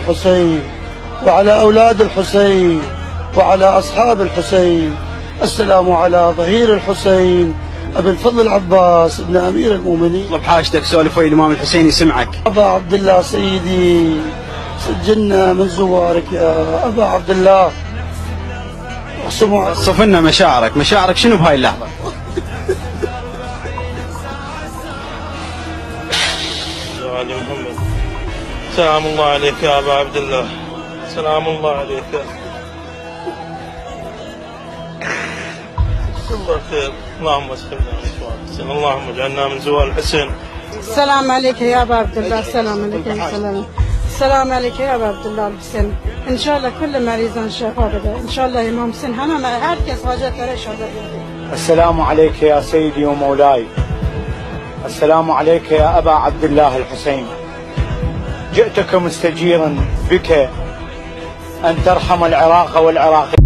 الحسين وعلى أولاد الحسين وعلى أصحاب الحسين. السلام على ظهير الحسين أبي الفضل العباس ابن أمير المؤمنين. طلب حاجتك سولف ويا الإمام الحسين يسمعك. أبا عبد الله سيدي سجلنا من زوارك يا أبا عبد الله. صف لنا مشاعرك شنو بهاي اللحظة؟ يا علي محمد، سلام الله عليك يا أبا عبد الله، سلام الله عليك يا الله خير. اللهم اسلمنا اللهم اجعلنا من زوال الحسين. السلام عليك يا ابا عبد الله. السلام عليك يا سلام. السلام عليك يا ابا عبد الله الحسين. ان شاء الله كل مريض شفاء بده ان شاء الله. امام حسين انا ما هركز حاجات ان شاء الله. السلام عليك يا سيدي ومولاي. السلام عليك يا ابا عبد الله الحسين. جئتك مستجيرا بك ان ترحم العراق والعراقيين.